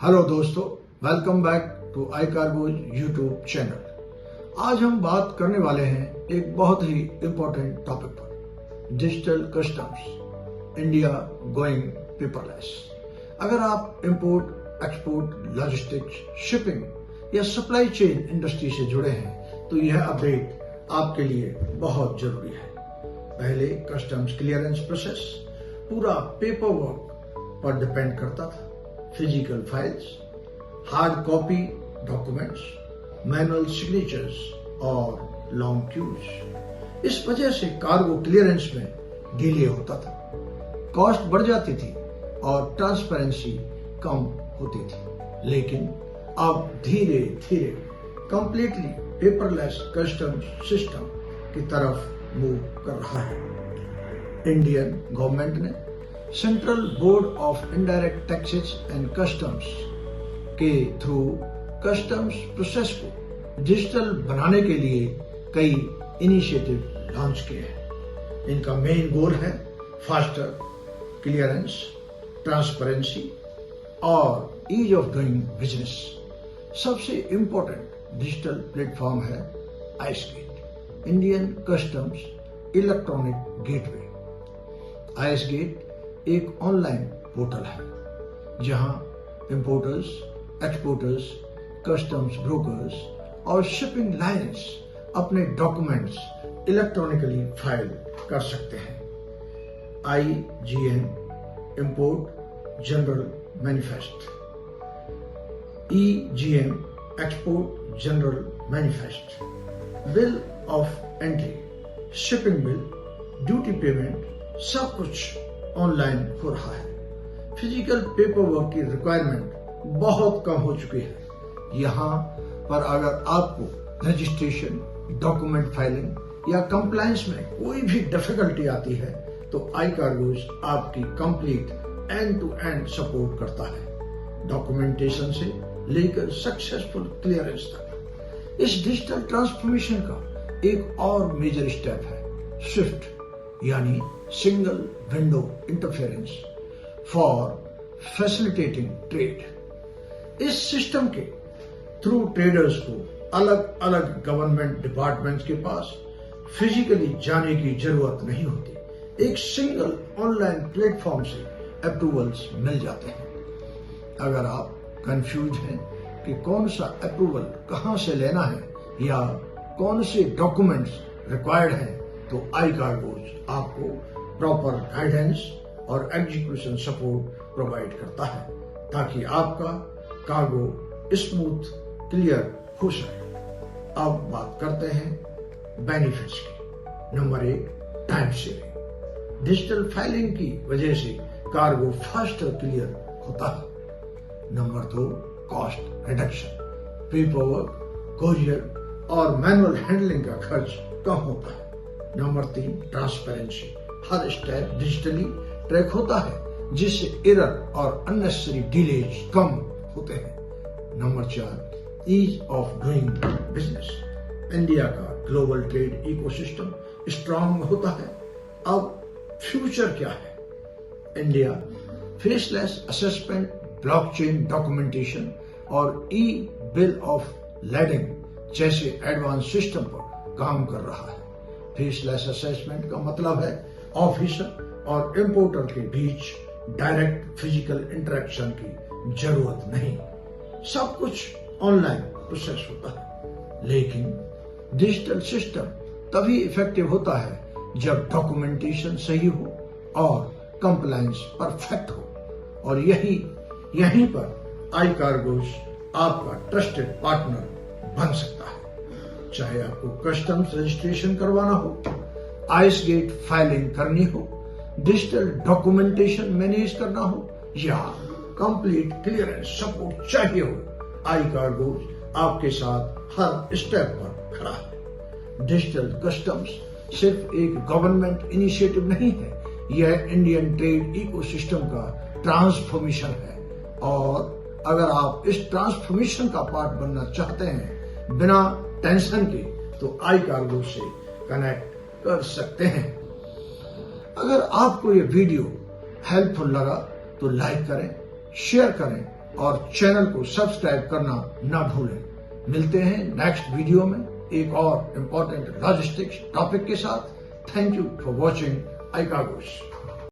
Hello दोस्तों, welcome back to I Cargos YouTube channel. आज हम बात करने वाले हैं एक बहुत ही इम्पोर्टेंट टॉपिक पर, digital customs, India going paperless. अगर आप इंपोर्ट, एक्सपोर्ट, लॉजिस्टिक्स, शिपिंग या सप्लाई चेन इंडस्ट्री से जुड़े हैं तो यह अपडेट आपके लिए बहुत जरूरी है। पहले कस्टम्स क्लियरेंस प्रोसेस पूरा पेपर वर्क पर डिपेंड करता था। Physical files, hard copy documents, manual signatures और लॉन्ग क्यूज। इस वजह से कार्गो क्लियरेंस में डिले होता था, कॉस्ट बढ़ जाती थी और ट्रांसपेरेंसी कम होती थी। लेकिन अब धीरे धीरे कंप्लीटली पेपरलेस कस्टम्स सिस्टम की तरफ मूव कर रहा है। इंडियन गवर्नमेंट ने central board of indirect taxes and customs के थ्रू कस्टम्स प्रोसेस को डिजिटल बनाने के लिए कई इनिशिएटिव लॉन्च किए हैं। इनका मेन गोल है फास्टर क्लियरेंस, ट्रांसपेरेंसी और ईज ऑफ डूइंग बिजनेस। सबसे इंपॉर्टेंट डिजिटल प्लेटफॉर्म है ICEGATE, Indian customs electronic gateway. ICEGATE एक ऑनलाइन पोर्टल है जहां इंपोर्टर्स, एक्सपोर्टर्स, कस्टम्स ब्रोकर्स और शिपिंग लाइन्स अपने डॉक्यूमेंट्स इलेक्ट्रॉनिकली फाइल कर सकते हैं। IGN import general manifest, EGM export general manifest, bill of entry, shipping bill, duty payment, सब कुछ ऑनलाइन हो रहा है। फिजिकल पेपर वर्क की रिक्वायरमेंट बहुत कम हो चुकी है। यहाँ पर अगर आपको रजिस्ट्रेशन, डॉक्यूमेंट फाइलिंग या कंप्लायंस में कोई भी डिफिकल्टी आती है तो आई कार्गोज आपकी complete end to end support करता है, डॉक्यूमेंटेशन से लेकर सक्सेसफुल क्लियरेंस तक। इस डिजिटल ट्रांसफॉर्मेशन का एक और मेजर स्टेप है स्विफ्ट, यानी single window interference for facilitating trade. इस सिस्टम के थ्रू ट्रेडर्स को अलग अलग गवर्नमेंट डिपार्टमेंट्स के पास फिजिकली जाने की जरूरत नहीं होती। एक सिंगल ऑनलाइन प्लेटफॉर्म से अप्रूवल्स मिल जाते हैं। अगर आप कंफ्यूज हैं कि कौन सा अप्रूवल कहां से लेना है या कौन से डॉक्यूमेंट्स रिक्वायर्ड हैं तो आई कार्गोज आपको प्रॉपर गाइडेंस और एग्जीक्यूशन सपोर्ट प्रोवाइड करता है ताकि आपका कार्गो स्मूथ क्लियर हो सके। अब बात करते हैं बेनिफिट्स की। Number 1, time saving. Digital filing की वजह से कार्गो फास्टर क्लियर होता है। Number 2, cost reduction. Paper work, courier और मैनुअल हैंडलिंग का खर्च कम होता है। Number 3, transparency. हर स्टेप डिजिटली ट्रैक होता है जिससे एरर और अननेसेसरी डिलेज कम होते हैं। Number 4, ease of doing business. India का ग्लोबल ट्रेड इकोसिस्टम स्ट्रांग होता है। अब फ्यूचर क्या है? India faceless assessment, blockchain documentation और बिल ऑफ लैडिंग जैसे एडवांस सिस्टम पर काम कर रहा है। फेसलेस असेसमेंट का मतलब है ऑफिसर और इंपोर्टर के बीच डायरेक्ट फिजिकल इंटरेक्शन की जरूरत नहीं, सब कुछ ऑनलाइन प्रोसेस होता है। लेकिन डिजिटल सिस्टम तभी इफेक्टिव होता है जब डॉक्यूमेंटेशन सही हो और कंप्लायंस परफेक्ट हो, और यहीं पर आई कार्गोज आपका ट्रस्टेड पार्टनर बन सकता है। चाहे आपको कस्टम्स रजिस्ट्रेशन करवाना हो, आइसगेट फाइलिंग करनी हो, डिजिटल डॉक्यूमेंटेशन मैनेज करना हो या कंप्लीट क्लियरेंस सपोर्ट चाहिए हो, आई कार्गोज आपके साथ हर स्टेप पर खड़ा है। डिजिटल कस्टम्स सिर्फ एक गवर्नमेंट इनिशिएटिव नहीं है, यह इंडियन ट्रेड इकोसिस्टम का ट्रांसफॉर्मेशन है। और अगर आप इस ट्रांसफॉर्मेशन का पार्ट बनना चाहते हैं बिना टेंशन के तो आई कार्गो से कनेक्ट कर सकते हैं। अगर आपको ये वीडियो हेल्पफुल लगा तो लाइक करें, शेयर करें और चैनल को सब्सक्राइब करना ना भूलें। मिलते हैं नेक्स्ट वीडियो में एक और इम्पोर्टेंट लॉजिस्टिक्स टॉपिक के साथ। Thank you for watching iCargos।